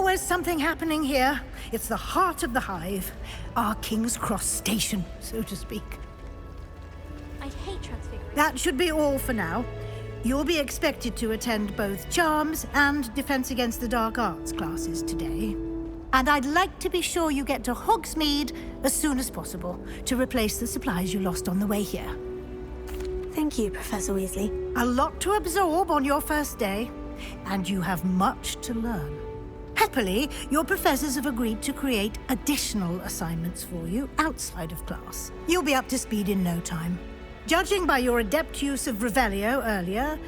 always something happening here. It's the heart of the hive. Our King's Cross station, so to speak. I hate transfiguration. That should be all for now. You'll be expected to attend both Charms and Defense Against the Dark Arts classes today. And I'd like to be sure you get to Hogsmeade as soon as possible to replace the supplies you lost on the way here. Thank you, Professor Weasley. A lot to absorb on your first day, and you have much to learn. Happily, your professors have agreed to create additional assignments for you outside of class. You'll be up to speed in no time. Judging by your adept use of Revelio earlier,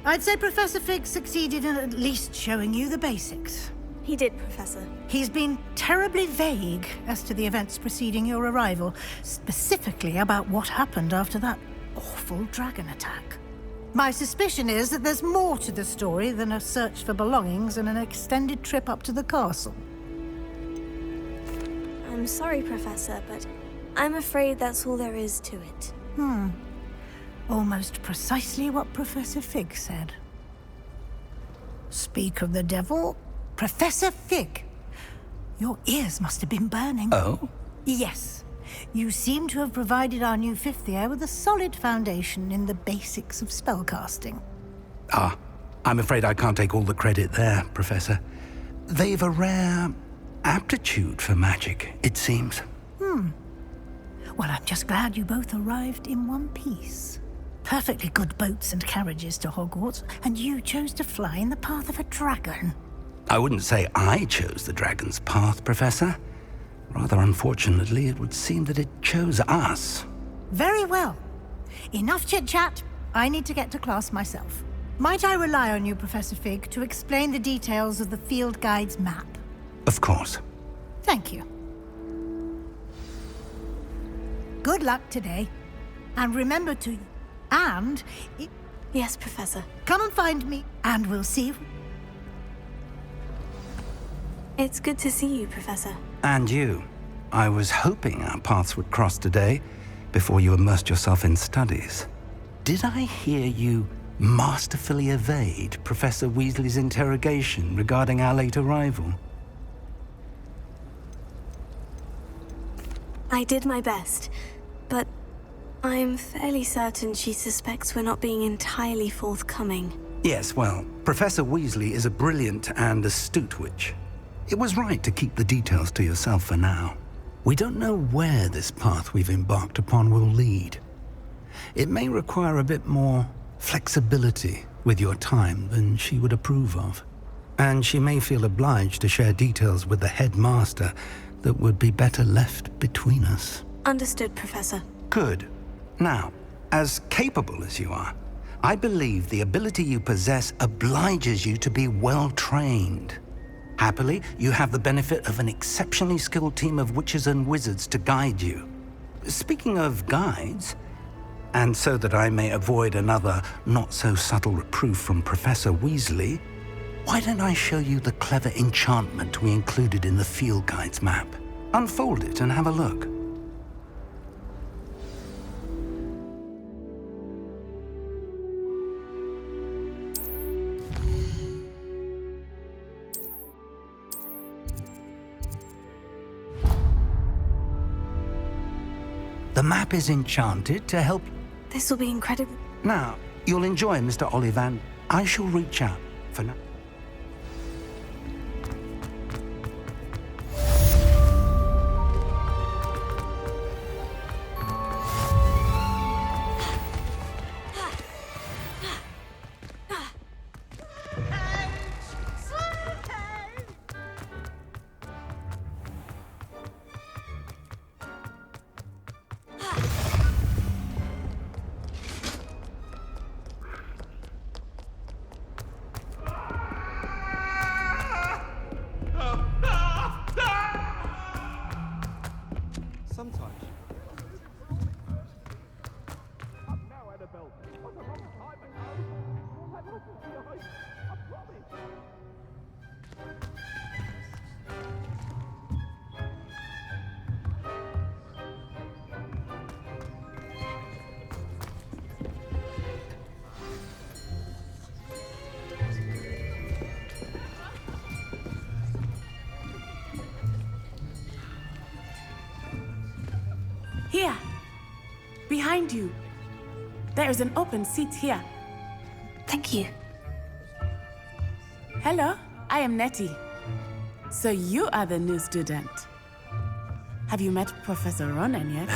I'd say Professor Fig succeeded in at least showing you the basics. He did, Professor. He's been terribly vague as to the events preceding your arrival, specifically about what happened after that awful dragon attack. My suspicion is that there's more to the story than a search for belongings and an extended trip up to the castle. I'm sorry, Professor, but I'm afraid that's all there is to it. Almost precisely what Professor Fig said. Speak of the devil, Professor Fig. Your ears must have been burning. Oh? Yes. You seem to have provided our new fifth year with a solid foundation in the basics of spellcasting. Ah, I'm afraid I can't take all the credit there, Professor. They've a rare aptitude for magic, it seems. Well, I'm just glad you both arrived in one piece. Perfectly good boats and carriages to Hogwarts, and you chose to fly in the path of a dragon. I wouldn't say I chose the dragon's path, Professor. Rather unfortunately, it would seem that it chose us. Very well. Enough chit-chat. I need to get to class myself. Might I rely on you, Professor Fig, to explain the details of the field guide's map? Of course. Thank you. Good luck today. And remember to... Yes, Professor. Come and find me, and we'll see you. It's good to see you, Professor. And you. I was hoping our paths would cross today, before you immersed yourself in studies. Did I hear you masterfully evade Professor Weasley's interrogation regarding our late arrival? I did my best, but I'm fairly certain she suspects we're not being entirely forthcoming. Yes, well, Professor Weasley is a brilliant and astute witch. It was right to keep the details to yourself for now. We don't know where this path we've embarked upon will lead. It may require a bit more flexibility with your time than she would approve of. And she may feel obliged to share details with the headmaster that would be better left between us. Understood, Professor. Good. Now, as capable as you are, I believe the ability you possess obliges you to be well-trained. Happily, you have the benefit of an exceptionally skilled team of witches and wizards to guide you. Speaking of guides, and so that I may avoid another not-so-subtle reproof from Professor Weasley, why don't I show you the clever enchantment we included in the field guide's map? Unfold it and have a look. The map is enchanted to help... This will be incredible. Now, you'll enjoy Mr. Ollivander. I shall reach out for now. Here. Behind you. There is an open seat here. Thank you. Hello, I am Nettie. So you are the new student. Have you met Professor Ronan yet?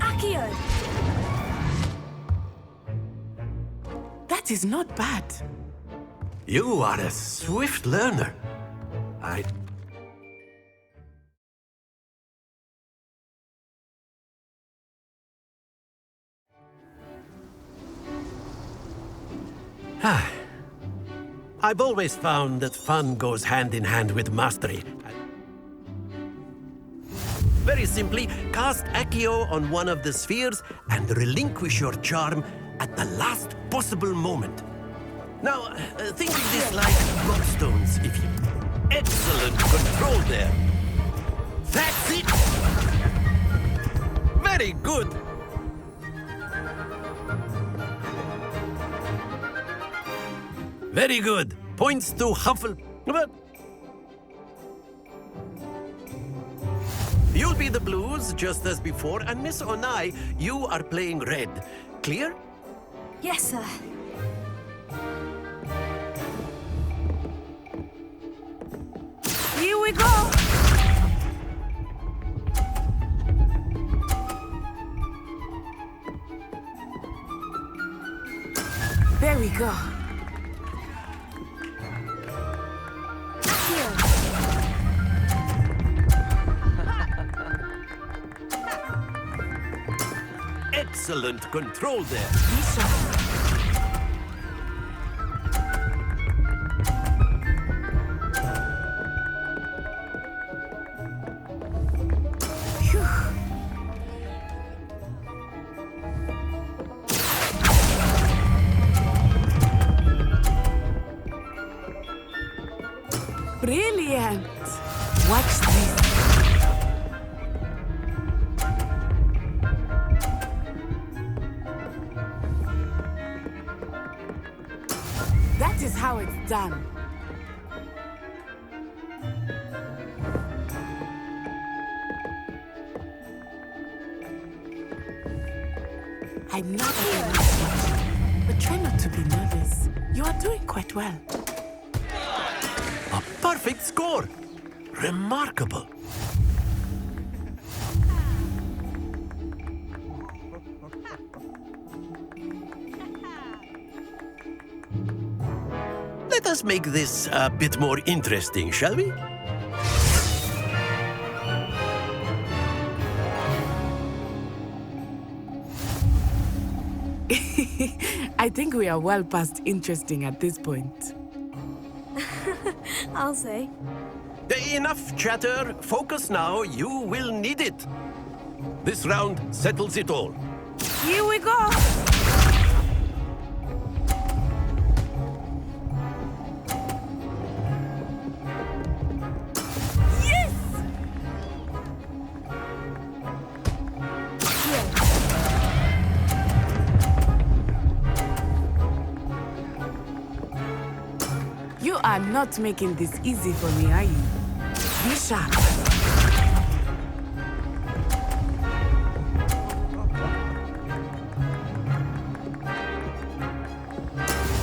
Accio! That is not bad. You are a swift learner. I've always found that fun goes hand in hand with mastery. Very simply, cast Accio on one of the spheres and relinquish your charm at the last possible moment. Now, think of this like gobstones, if you... Excellent control there. That's it! Very good! Very good. Points to Huffle... You'll be the blues, just as before, and Miss Onai, you are playing red. Clear? Yes, sir. Here we go! There we go. Excellent control there. Brilliant! Watch this. That is how it's done. I'm not against watching, but try not to be nervous. You are doing quite well. A perfect score. Remarkable. Let us make this a bit more interesting, shall we? I think we are well past interesting at this point. I'll say. Enough chatter. Focus now. You will need it. This round settles it all. Here we go! Yes! You are not making this easy for me, are you? Be sharp.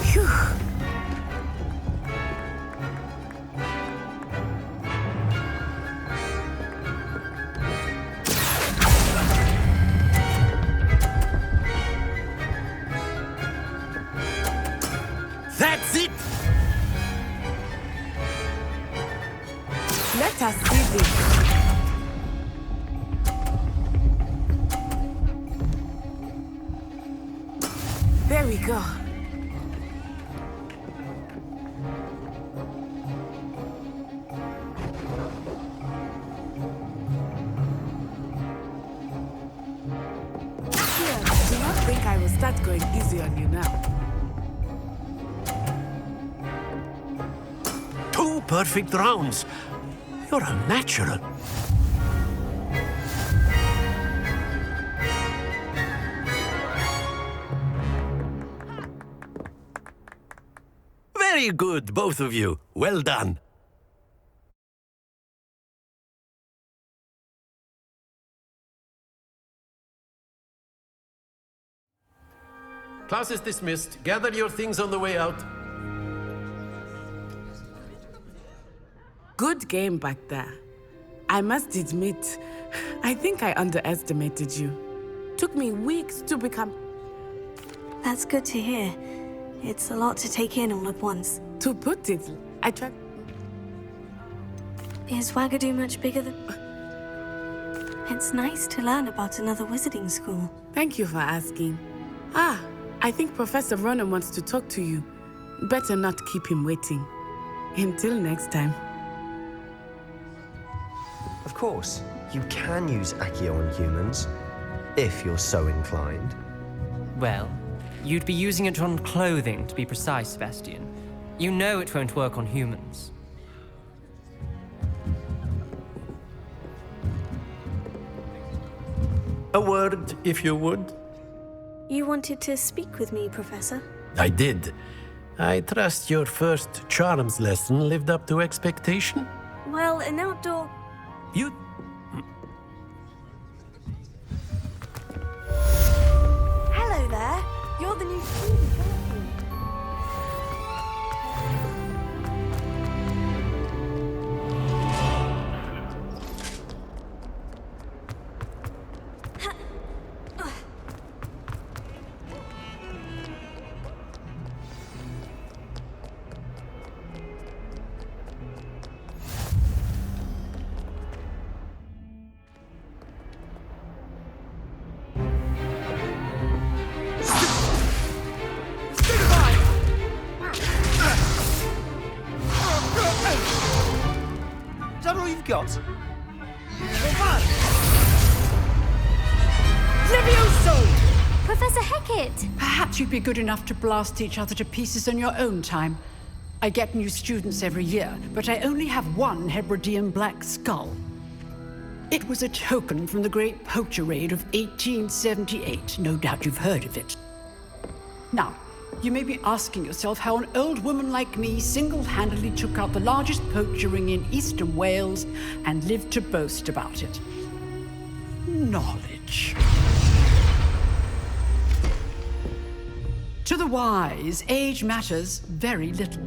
Phew. That's it! Let us see this. There we go. Do not think I will start going easy on you now. 2 perfect rounds. You're a natural. Very good, both of you. Well done. Class is dismissed. Gather your things on the way out. Good game back there. I must admit, I think I underestimated you. Took me weeks to become... That's good to hear. It's a lot to take in all at once. To put it, I tried... Is Wagadu much bigger than... It's nice to learn about another wizarding school. Thank you for asking. I think Professor Ronan wants to talk to you. Better not keep him waiting. Until next time. Of course, you can use Accio on humans, if you're so inclined. Well, you'd be using it on clothing, to be precise, Sebastian. You know it won't work on humans. A word, if you would. You wanted to speak with me, Professor? I did. I trust your first charms lesson lived up to expectation? Well, an outdoor... You... Hello there. You're the new student, aren't you? Is that all you've got? Professor Hecat! Perhaps you'd be good enough to blast each other to pieces in your own time. I get new students every year, but I only have one Hebridean black skull. It was a token from the Great Poacher Raid of 1878. No doubt you've heard of it. Now, you may be asking yourself how an old woman like me single-handedly took out the largest poacher ring in eastern Wales and lived to boast about it. Knowledge. To the wise, age matters very little.